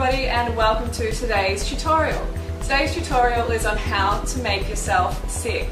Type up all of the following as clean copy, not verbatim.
everybody, and welcome to today's tutorial. Today's tutorial is on how to make yourself sick.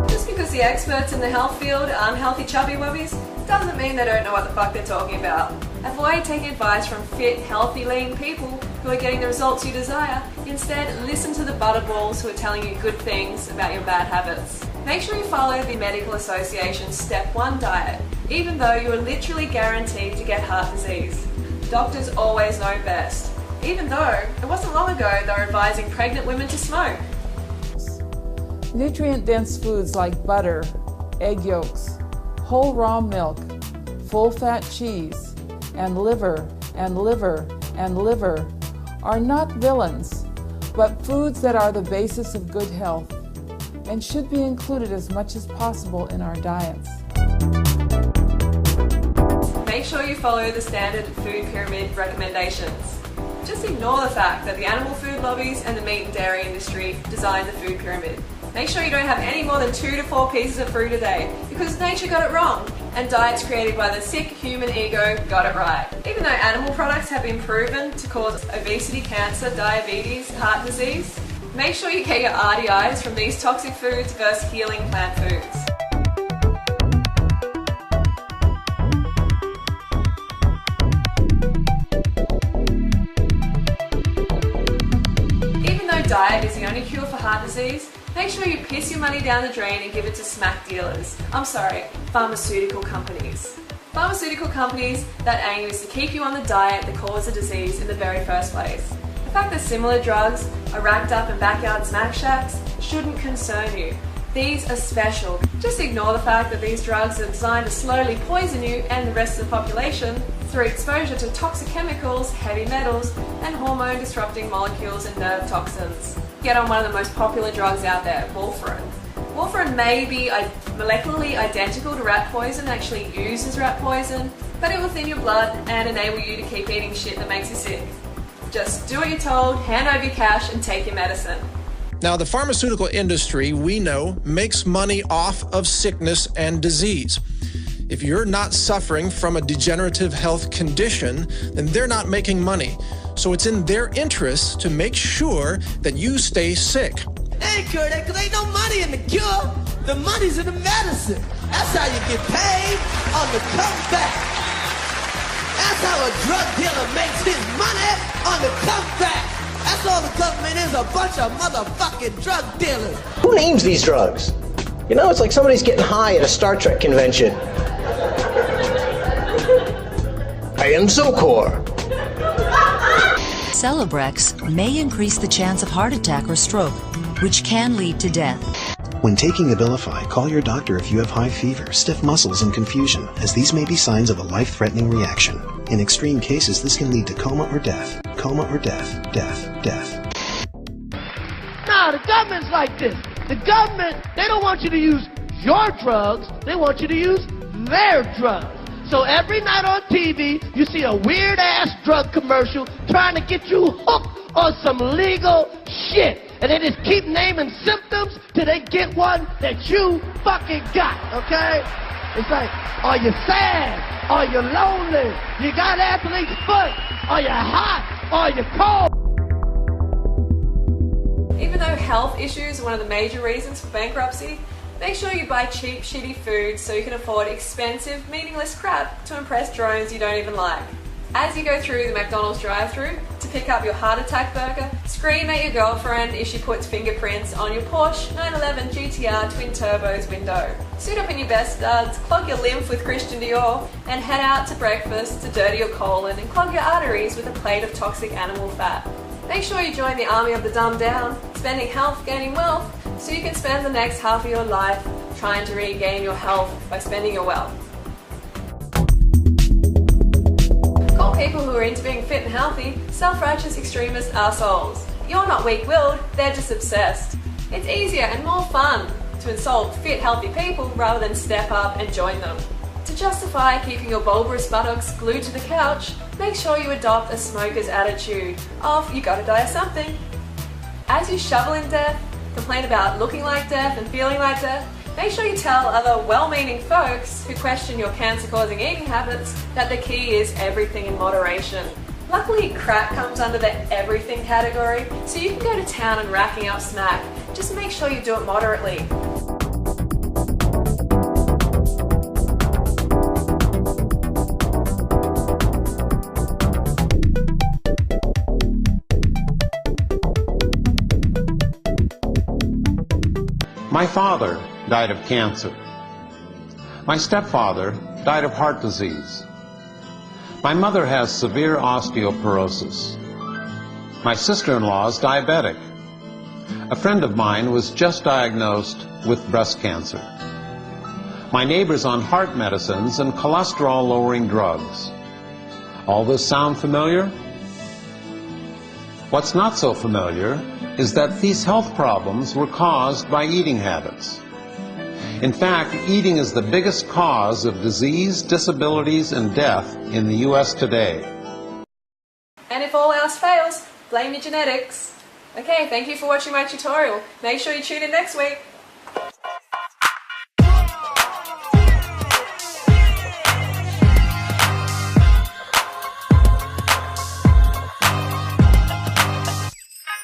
Just because the experts in the health field are unhealthy chubby wubbies doesn't mean they don't know what the fuck they're talking about. Avoid taking advice from fit, healthy, lean people who are getting the results you desire. Instead, listen to the butterballs who are telling you good things about your bad habits. Make sure you follow the Medical Association's Step 1 diet, even though you are literally guaranteed to get heart disease. Doctors always know best, even though it wasn't long ago they were advising pregnant women to smoke. Nutrient-dense foods like butter, egg yolks, whole raw milk, full-fat cheese, and liver are not villains, but foods that are the basis of good health and should be included as much as possible in our diets. Make sure you follow the standard food pyramid recommendations. Just ignore the fact that the animal food lobbies and the meat and dairy industry designed the food pyramid. Make sure you don't have any more than 2 to 4 pieces of fruit a day, because nature got it wrong, and diets created by the sick human ego got it right. Even though animal products have been proven to cause obesity, cancer, diabetes, heart disease, make sure you get your RDIs from these toxic foods versus healing plant foods. Even though diet is the only cure for heart disease, make sure you piss your money down the drain and give it to smack dealers. Pharmaceutical companies. Pharmaceutical companies that aim is to keep you on the diet that caused the disease in the very first place. The fact that similar drugs are racked up in backyard snack shacks shouldn't concern you. These are special. Just ignore the fact that these drugs are designed to slowly poison you and the rest of the population through exposure to toxic chemicals, heavy metals, and hormone-disrupting molecules and nerve toxins. Get on one of the most popular drugs out there, warfarin. Warfarin may be molecularly identical to rat poison, actually used as rat poison, but it will thin your blood and enable you to keep eating shit that makes you sick. Just do what you're told, hand over your cash, and take your medicine. Now, the pharmaceutical industry, we know, makes money off of sickness and disease. If you're not suffering from a degenerative health condition, then they're not making money. So it's in their interest to make sure that you stay sick. They ain't cure that because ain't no money in the cure. The money's in the medicine. That's how you get paid on the comeback. That's how a drug dealer makes his money on the comeback. That's all the government is, a bunch of motherfucking drug dealers. Who names these drugs? You know, it's like somebody's getting high at a Star Trek convention. I am Zocor. Celebrex may increase the chance of heart attack or stroke, which can lead to death. When taking Abilify, call your doctor if you have high fever, stiff muscles, and confusion, as these may be signs of a life-threatening reaction. In extreme cases, this can lead to coma or death. Coma or death. Death. Nah, the government's like this. The government, they don't want you to use your drugs, they want you to use their drugs. So every night on TV, you see a weird-ass drug commercial trying to get you hooked on some legal shit. And they just keep naming symptoms till they get one that you fucking got, okay? It's like, are you sad? Are you lonely? You got athlete's foot? Are you hot? Are you cold? Even though health issues are one of the major reasons for bankruptcy, make sure you buy cheap, shitty food so you can afford expensive, meaningless crap to impress drones you don't even like. As you go through the McDonald's drive-thru to pick up your heart attack burger, scream at your girlfriend if she puts fingerprints on your Porsche 911 GTR twin turbos window. Suit up in your best studs, clog your lymph with Christian Dior, and head out to breakfast to dirty your colon and clog your arteries with a plate of toxic animal fat. Make sure you join the army of the dumbed down, spending health, gaining wealth, so you can spend the next half of your life trying to regain your health by spending your wealth. Call people who are into being fit and healthy self-righteous extremist assholes. You're not weak-willed, they're just obsessed. It's easier and more fun to insult fit, healthy people rather than step up and join them. To justify keeping your bulbous buttocks glued to the couch, make sure you adopt a smoker's attitude of, you gotta die of something. As you shovel in death, complain about looking like death and feeling like death, Make sure you tell other well-meaning folks who question your cancer-causing eating habits that the key is everything in moderation. Luckily, crack comes under the everything category, so you can go to town and racking up smack. Just make sure you do it moderately. My father died of cancer. My stepfather died of heart disease. My mother has severe osteoporosis. My sister-in-law is diabetic. A friend of mine was just diagnosed with breast cancer. My neighbor's on heart medicines and cholesterol-lowering drugs. All this sound familiar? What's not so familiar is that these health problems were caused by eating habits. In fact, eating is the biggest cause of disease, disabilities, and death in the U.S. today. And if all else fails, blame your genetics. Okay, thank you for watching my tutorial. Make sure you tune in next week.